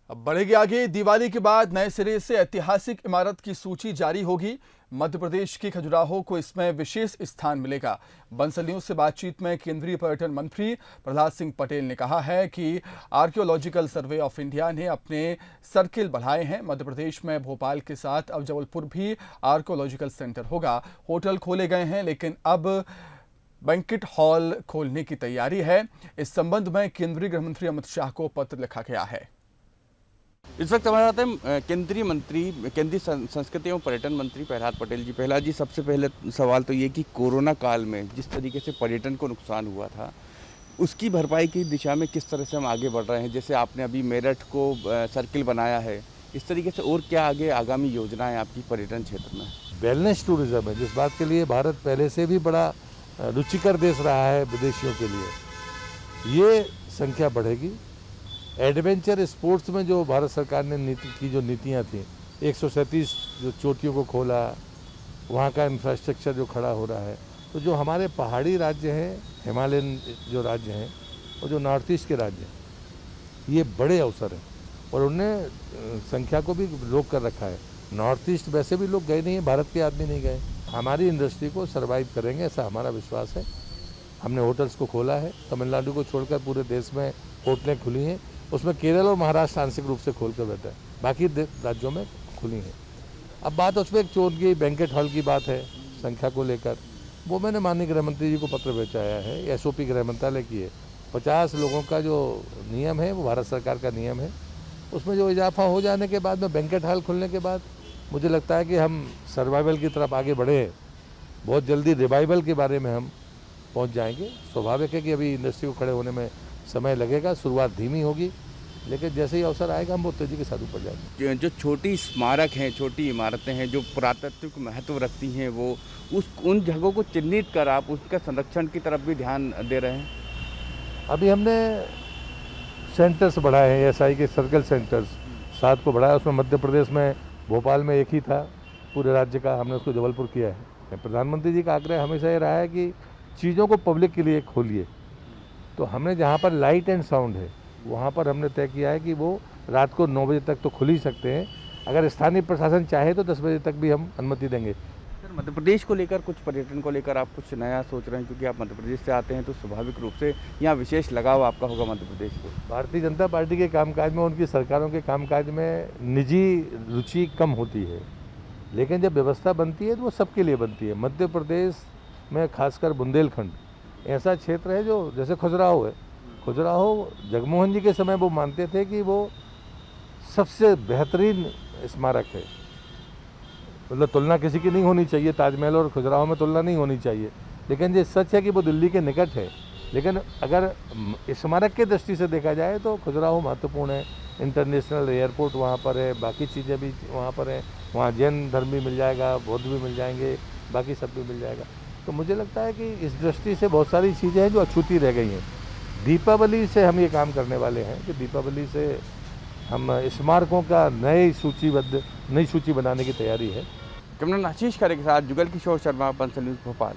अब बढ़ेगी आगे। दिवाली के बाद नए सिरे से ऐतिहासिक इमारत की सूची जारी होगी। मध्य प्रदेश की खजुराहो को इसमें विशेष स्थान मिलेगा। बंसल न्यूज से बातचीत में केंद्रीय पर्यटन मंत्री प्रहलाद सिंह पटेल ने कहा है कि आर्कियोलॉजिकल सर्वे ऑफ इंडिया ने अपने सर्किल बढ़ाए हैं। मध्य प्रदेश में भोपाल के साथ अब जबलपुर भी आर्कियोलॉजिकल सेंटर होगा। होटल खोले गए हैं, लेकिन अब बैंक्वेट हॉल खोलने की तैयारी है। इस संबंध में केंद्रीय गृह मंत्री अमित शाह को पत्र लिखा गया है। इस वक्त हमारे साथ हैं केंद्रीय मंत्री, केंद्रीय संस्कृति एवं पर्यटन मंत्री प्रहलाद पटेल जी। प्रहलाद जी, सबसे पहले सवाल तो ये कि कोरोना काल में जिस तरीके से पर्यटन को नुकसान हुआ था, उसकी भरपाई की दिशा में किस तरह से हम आगे बढ़ रहे हैं? जैसे आपने अभी मेरठ को सर्किल बनाया है, इस तरीके से और क्या आगे आगामी योजनाएं आपकी पर्यटन क्षेत्र में? वेलनेस टूरिज्म है, जिस बात के लिए भारत पहले से भी बड़ा रुचिकर देश रहा है विदेशियों के लिए, ये संख्या बढ़ेगी। एडवेंचर स्पोर्ट्स में जो भारत सरकार ने जो नीतियाँ थी, 137 जो चोटियों को खोला, वहाँ का इंफ्रास्ट्रक्चर जो खड़ा हो रहा है, तो जो हमारे पहाड़ी राज्य हैं, हिमालयन जो राज्य हैं और जो नॉर्थ ईस्ट के राज्य हैं, ये बड़े अवसर हैं और उनने संख्या को भी रोक कर रखा है। नॉर्थ ईस्ट वैसे भी लोग गए नहीं हैं, भारत के आदमी नहीं गए। हमारी इंडस्ट्री को सर्वाइव करेंगे, ऐसा हमारा विश्वास है। हमने होटल्स को खोला है, तमिलनाडु को छोड़कर पूरे देश में होटलें खुली हैं। उसमें केरल और महाराष्ट्र आंशिक रूप से खोल कर बैठा है, बाकी राज्यों में खुली हैं। अब बात उसमें एक चोट की बैंक्वेट हॉल की बात है, संख्या को लेकर वो मैंने माननीय गृह मंत्री जी को पत्र भेजाया है। एसओपी गृह मंत्रालय की है। 50 लोगों का जो नियम है वो भारत सरकार का नियम है। उसमें जो इजाफा हो जाने के बाद में बैंक्वेट हॉल खुलने के बाद मुझे लगता है कि हम सर्वाइवल की तरफ आगे बढ़े हैं। बहुत जल्दी रिवाइवल के बारे में हम पहुंच जाएंगे। स्वाभाविक है कि अभी इंडस्ट्री को खड़े होने में समय लगेगा, शुरुआत धीमी होगी, लेकिन जैसे ही अवसर आएगा हम बहुत तेजी के साथ ऊपर जाएंगे। जो छोटी स्मारक हैं, छोटी इमारतें हैं जो पुरातत्विक महत्व रखती हैं, वो उन जगहों को चिन्हित कर आप उसका संरक्षण की तरफ भी ध्यान दे रहे हैं? अभी हमने सेंटर्स बढ़ाए हैं, एसआई के सर्कल सेंटर्स 7 को बढ़ाया। उसमें मध्य प्रदेश में भोपाल में एक ही था पूरे राज्य का, हमने उसको जबलपुर किया है। प्रधानमंत्री जी का आग्रह हमेशा ये रहा है कि चीज़ों को पब्लिक के लिए खोलिए, तो हमने जहाँ पर लाइट एंड साउंड है वहाँ पर हमने तय किया है कि वो रात को 9 बजे तक तो खुल ही सकते हैं। अगर स्थानीय प्रशासन चाहे तो 10 बजे तक भी हम अनुमति देंगे। सर, मध्य प्रदेश को लेकर, कुछ पर्यटन को लेकर आप कुछ नया सोच रहे हैं? क्योंकि आप मध्य प्रदेश से आते हैं तो स्वाभाविक रूप से यहाँ विशेष लगाव आपका होगा मध्य प्रदेश को। भारतीय जनता पार्टी के कामकाज में, उनकी सरकारों के कामकाज में निजी रुचि कम होती है, लेकिन जब व्यवस्था बनती है तो वो सबके लिए बनती है। मध्य प्रदेश में खासकर बुंदेलखंड ऐसा क्षेत्र है जो, जैसे खजुराहो है, खजुराहो जगमोहन जी के समय वो मानते थे कि वो सबसे बेहतरीन स्मारक है। मतलब तुलना किसी की नहीं होनी चाहिए, ताजमहल और खजुराहो में तुलना नहीं होनी चाहिए, लेकिन ये सच है कि वो दिल्ली के निकट है। लेकिन अगर स्मारक के दृष्टि से देखा जाए तो खजुराहो महत्वपूर्ण है। इंटरनेशनल एयरपोर्ट वहाँ पर है, बाकी चीज़ें भी वहाँ पर हैं। वहाँ जैन धर्म भी मिल जाएगा, बौद्ध भी मिल जाएंगे, बाकी सब भी मिल जाएगा। तो मुझे लगता है कि इस दृष्टि से बहुत सारी चीज़ें हैं जो अछूती रह गई हैं। दीपावली से हम ये काम करने वाले हैं कि दीपावली से हम स्मारकों का नई सूची बनाने की तैयारी है। कैमरामैन आशीष खरे के साथ जुगल किशोर शर्मा, बंसल न्यूज़, भोपाल।